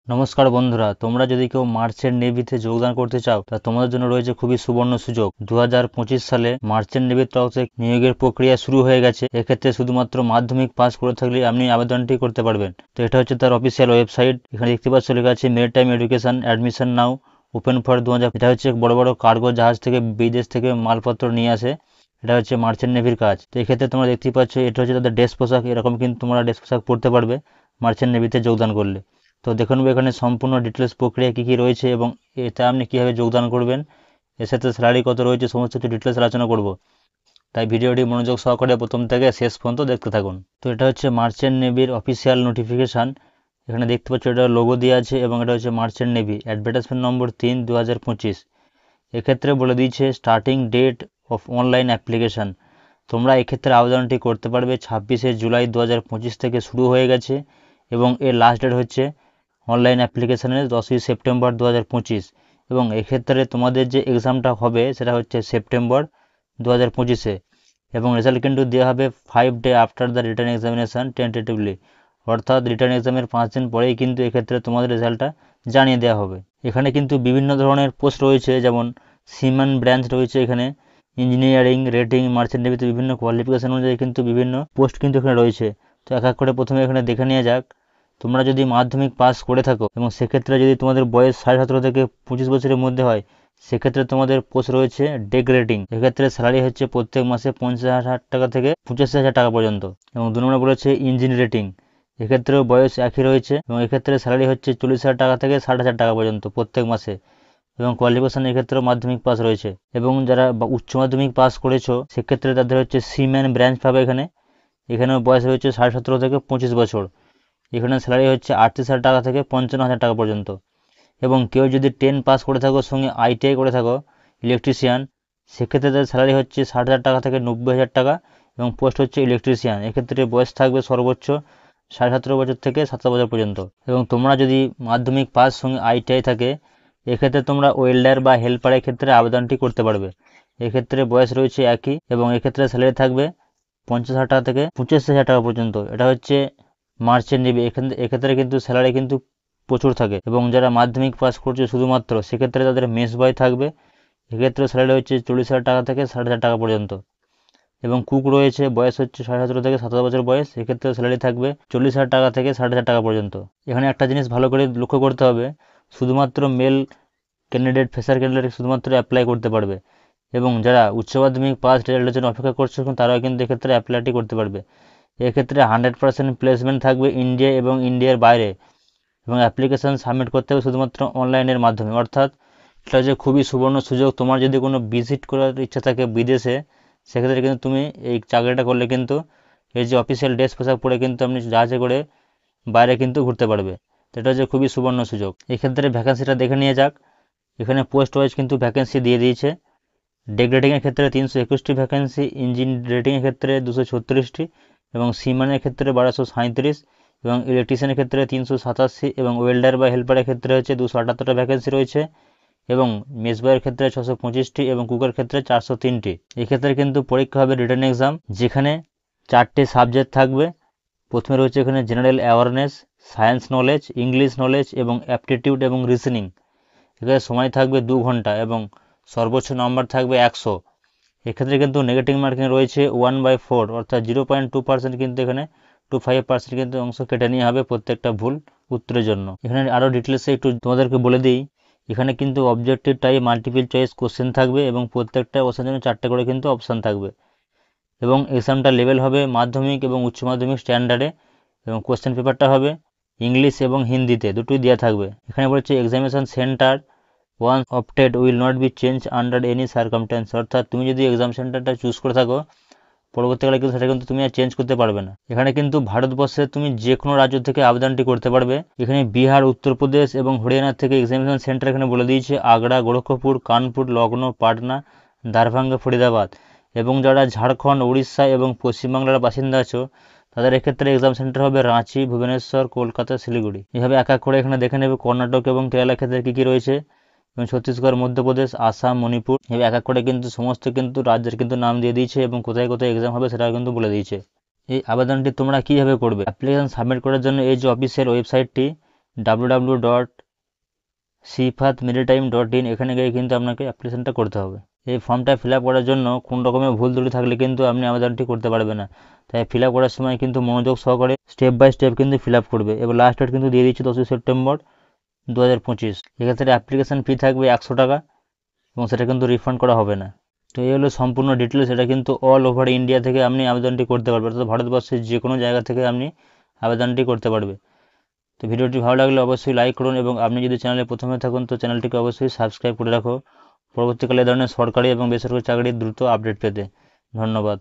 নমস্কার বন্ধুরা, তোমরা যদি কেউ মার্চেন্ট নেভিতে যোগদান করতে চাও তা তোমাদের জন্য রয়েছে খুবই সুবর্ণ সুযোগ। 2025 সালে মার্চেন্ট নেভির তরফ থেকে নিয়োগের প্রক্রিয়া শুরু হয়ে গেছে। এক্ষেত্রে শুধুমাত্র মাধ্যমিক পাস করে থাকলে আপনি আবেদনটি করতে পারবেন। তো এটা হচ্ছে তার অফিসিয়াল ওয়েবসাইট। এখানে দেখতে পাচ্ছ লেখা আছে maritime education admission now open for 2000। এটা হচ্ছে বড় বড় কার্গো জাহাজ থেকে বিদেশ থেকে মালপত্র নিয়ে আসে। এটা হচ্ছে মার্চেন্ট নেভির কাজ। তো এক্ষেত্রে তোমরা দেখতেই পাচ্ছ এটা হচ্ছে তাদের ড্রেস পোশাক। এরকম কিন্তু তোমরা ড্রেস পোশাক পরতে পারবে মার্চেন্ট নেভিতে যোগদান করলে। তো দেখুন এখানে সম্পূর্ণ ডিটেলস প্রক্রিয়া কী কী রয়েছে এবং এতে আপনি কীভাবে যোগদান করবেন, এর সাথে স্যালারি কত রয়েছে, সমস্ত কিছু ডিটেলস আলোচনা করব। তাই ভিডিওটি মনোযোগ সহকারে প্রথম থেকে শেষ পর্যন্ত দেখতে থাকুন। তো এটা হচ্ছে মার্চেন্ট নেভির অফিসিয়াল নোটিফিকেশান। এখানে দেখতে পাচ্ছ এটা লোগো দেওয়া আছে এবং এটা হচ্ছে মার্চেন্ট নেভি অ্যাডভার্টাইজমেন্ট নম্বর 3 2025। এক্ষেত্রে বলে দিয়েছে starting date of online application. তোমরা এক্ষেত্রে আবেদনটি করতে পারবে 26শে জুলাই 2025 থেকে শুরু হয়ে গেছে এবং এর লাস্ট ডেট হচ্ছে অনলাইন অ্যাপ্লিকেশানের 10ই সেপ্টেম্বর 2025। এবং এক্ষেত্রে তোমাদের যে এক্সামটা হবে সেটা হচ্ছে সেপ্টেম্বর 2025-এ এবং রেজাল্ট কিন্তু দেওয়া হবে 5 day after the return examination tentatively, অর্থাৎ রিটার্ন এক্সামের 5 দিন পরেই কিন্তু এক্ষেত্রে তোমাদের রেজাল্টটা জানিয়ে দেওয়া হবে। এখানে কিন্তু বিভিন্ন ধরনের পোস্ট রয়েছে, যেমন সিম্যান ব্রাঞ্চ রয়েছে, এখানে ইঞ্জিনিয়ারিং রেটিং মার্চেন্ট নেভিতে বিভিন্ন কোয়ালিফিকেশান অনুযায়ী কিন্তু বিভিন্ন পোস্ট কিন্তু এখানে রয়েছে। তো এক এক করে প্রথমে এখানে দেখে নেওয়া যাক। তোমরা যদি মাধ্যমিক পাস করে থাকো এবং সেক্ষেত্রে যদি তোমাদের বয়স 17.5 থেকে 25 বছরের মধ্যে হয়, সেক্ষেত্রে তোমাদের পোস্ট রয়েছে ডেক রেটিং। এক্ষেত্রে স্যালারি হচ্ছে প্রত্যেক মাসে 50,000 টাকা থেকে 85,000 টাকা পর্যন্ত। এবং 2 নম্বরে বলেছে ইঞ্জিন রেটিং। এক্ষেত্রেও বয়স একই রয়েছে এবং এক্ষেত্রে স্যালারি হচ্ছে 40,000 টাকা থেকে 60,000 টাকা পর্যন্ত প্রত্যেক মাসে। এবং কোয়ালিফিকেশান এক্ষেত্রেও মাধ্যমিক পাস রয়েছে। এবং যারা উচ্চ মাধ্যমিক পাস করেছো সেক্ষেত্রে তাদের হচ্ছে সিম্যান ব্রাঞ্চ পাবে। এখানেও বয়স রয়েছে 17.5 থেকে 25 বছর। এখানে স্যালারি হচ্ছে 38,000 টাকা থেকে 55,000 টাকা পর্যন্ত। এবং কেউ যদি 10 পাস করে থাকো, সঙ্গে ITI করে থাকো ইলেকট্রিশিয়ান, সেক্ষেত্রে তাদের স্যালারি হচ্ছে 60,000 টাকা থেকে 90,000 টাকা এবং পোস্ট হচ্ছে ইলেকট্রিশিয়ান। এক্ষেত্রে বয়স থাকবে সর্বোচ্চ 17.5 বছর থেকে 27 বছর পর্যন্ত। এবং তোমরা যদি মাধ্যমিক পাস সঙ্গে ITI থাকে, এক্ষেত্রে তোমরা ওয়েল্ডার বা হেল্পারের ক্ষেত্রে আবেদনটি করতে পারবে। এক্ষেত্রে বয়স রয়েছে একই এবং এক্ষেত্রে স্যালারি থাকবে 50,000 টাকা থেকে 85,000 টাকা পর্যন্ত। এটা হচ্ছে মার্চেন্ট নেভি। এক্ষেত্রে কিন্তু স্যালারি কিন্তু প্রচুর থাকে। এবং যারা মাধ্যমিক পাস করছে শুধুমাত্র, সেক্ষেত্রে তাদের মেস বয় থাকবে। এক্ষেত্রে স্যালারি হচ্ছে 40,000 টাকা থেকে 60,000 টাকা পর্যন্ত। এবং কুক রয়েছে, বয়স হচ্ছে 17.5 থেকে 27 বছর বয়স। এক্ষেত্রে স্যালারি থাকবে 40,000 টাকা থেকে 60,000 টাকা পর্যন্ত। এখানে একটা জিনিস ভালো করে লক্ষ্য করতে হবে, শুধুমাত্র মেল ক্যান্ডিডেট, ফ্রেশার ক্যান্ডিডেট শুধুমাত্র অ্যাপ্লাই করতে পারবে। এবং যারা উচ্চ মাধ্যমিক পাস রেজাল্টের জন্য অপেক্ষা করছে তারাও কিন্তু এক্ষেত্রে অ্যাপ্লাইটি করতে পারবে। এক্ষেত্রে 100% প্লেসমেন্ট থাকবে ইন্ডিয়া এবং ইন্ডিয়ার বাইরে। এবং অ্যাপ্লিকেশান সাবমিট করতে হবে শুধুমাত্র অনলাইনের মাধ্যমে। অর্থাৎ এটা হচ্ছে খুবই সুবর্ণ সুযোগ। তোমার যদি কোনো ভিজিট করার ইচ্ছা থাকে বিদেশে, সেক্ষেত্রে কিন্তু তুমি এই চাকরিটা করলে কিন্তু এই যে অফিসিয়াল ড্রেস পোশাক পরে কিন্তু আপনি জাহাজে করে বাইরে কিন্তু ঘুরতে পারবে। তো এটা হচ্ছে খুবই সুবর্ণ সুযোগ। এক্ষেত্রে ভ্যাকেন্সিটা দেখে নিয়ে যাক। এখানে পোস্ট ওয়াইজ কিন্তু ভ্যাকেন্সি দিয়ে দিয়েছে। ডেক রেটিংয়ের ক্ষেত্রে 321টি ভ্যাকেন্সি, ইঞ্জিন রেটিংয়ের ক্ষেত্রে 236টি এবং সিম্যানের ক্ষেত্রে 1237 এবং ইলেকট্রিশিয়ানের ক্ষেত্রে 387 এবং ওয়েল্ডার বা হেল্পারের ক্ষেত্রে হচ্ছে 278টা ভ্যাকেন্সি রয়েছে এবং মেসবয়ের ক্ষেত্রে 625টি এবং কুকের ক্ষেত্রে 403টি। এক্ষেত্রে কিন্তু পরীক্ষা হবে রিটেন এক্সাম, যেখানে 4টে সাবজেক্ট থাকবে। প্রথমে রয়েছে এখানে general awareness, science knowledge, English knowledge এবং অ্যাপটিটিউড এবং রিজনিং। এখানে সময় থাকবে 2 ঘন্টা এবং সর্বোচ্চ নম্বর থাকবে 100। এক্ষেত্রে কিন্তু নেগেটিভ মার্কিং রয়েছে 1/4, অর্থাৎ 0.2% কিন্তু এখানে 25% কিন্তু অংশ কেটে নিয়ে হবে প্রত্যেকটা ভুল উত্তরের জন্য। এখানে আরও ডিটেলসে একটু তোমাদেরকে বলে দিই। এখানে কিন্তু objective type multiple choice question থাকবে এবং প্রত্যেকটা অপশানের জন্য 4টে করে কিন্তু অপশান থাকবে। এবং এক্সামটা লেভেল হবে মাধ্যমিক এবং উচ্চ মাধ্যমিক স্ট্যান্ডার্ডে এবং কোশ্চেন পেপারটা হবে ইংলিশ এবং হিন্দিতে, দুটোই দেওয়া থাকবে। এখানে বলছে examination centre one opted will not be change under any circumstance, অর্থাৎ তুমি যদি এক্সাম সেন্টারটা চুজ করে থাকো, পরবর্তীকালে কিন্তু সেটা কিন্তু তুমি আর চেঞ্জ করতে পারবে না। এখানে কিন্তু ভারতবর্ষে তুমি যে কোনো রাজ্য থেকে আবেদনটি করতে পারবে। এখানে বিহার, উত্তরপ্রদেশ এবং হরিয়ানা থেকে এক্সামিনেশন সেন্টার এখানে বলে দিয়েছে আগ্রা, গোরক্ষপুর, কানপুর, লখনৌ, পাটনা, দারভাঙ্গা, ফরিদাবাদ। এবং যারা ঝাড়খণ্ড, উড়িষ্যা এবং পশ্চিমবাংলার বাসিন্দা আছো, তাদের এক্ষেত্রে এক্সাম সেন্টার হবে রাঁচি, ভুবনেশ্বর, কলকাতা, শিলিগুড়ি। এভাবে এক এক করে এখানে দেখে নেবে কর্ণাটক এবং কেরালার ক্ষেত্রে কী কী রয়েছে এবং ছত্তিশগড়, মধ্যপ্রদেশ, আসাম, মণিপুর। এভাবে এক এক করে কিন্তু সমস্ত কিন্তু রাজ্যের কিন্তু নাম দিয়ে দিয়েছে এবং কোথায় কোথায় এক্সাম হবে সেটাও কিন্তু বলে দিয়েছে। এই আবেদনটি তোমরা কীভাবে করবে? অ্যাপ্লিকেশন সাবমিট করার জন্য এই যে অফিসিয়াল ওয়েবসাইটটি www.sifatmaritime.in এখানে গিয়ে কিন্তু আপনাকে অ্যাপ্লিকেশনটা করতে হবে। এই ফর্মটা ফিল আপ করার জন্য কোন রকমের ভুল ত্রুটি থাকলে কিন্তু আপনি আবেদনটি করতে পারবেন না। তাই ফিল আপ করার সময় কিন্তু মনোযোগ সহকারে স্টেপ বাই স্টেপ কিন্তু ফিল আপ করবে। এবার লাস্ট ডেট কিন্তু দিয়ে দিচ্ছি 10ই সেপ্টেম্বর 2025। এক্ষেত্রে অ্যাপ্লিকেশান ফি থাকবে 100 টাকা এবং সেটা কিন্তু রিফান্ড করা হবে না। তো এই হলো সম্পূর্ণ ডিটেলস। এটা কিন্তু অল ওভার ইন্ডিয়া থেকে আপনি আবেদনটি করতে পারবেন, অর্থাৎ ভারতবর্ষের যে কোনো জায়গা থেকে আপনি আবেদনটি করতে পারবে। তো ভিডিওটি ভালো লাগলে অবশ্যই লাইক করুন এবং আপনি যদি চ্যানেলে প্রথমে থাকুন তো চ্যানেলটিকে অবশ্যই সাবস্ক্রাইব করে রাখো পরবর্তীকালে এই ধরনের সরকারি এবং বেসরকারি চাকরির দ্রুত আপডেট পেতে। ধন্যবাদ।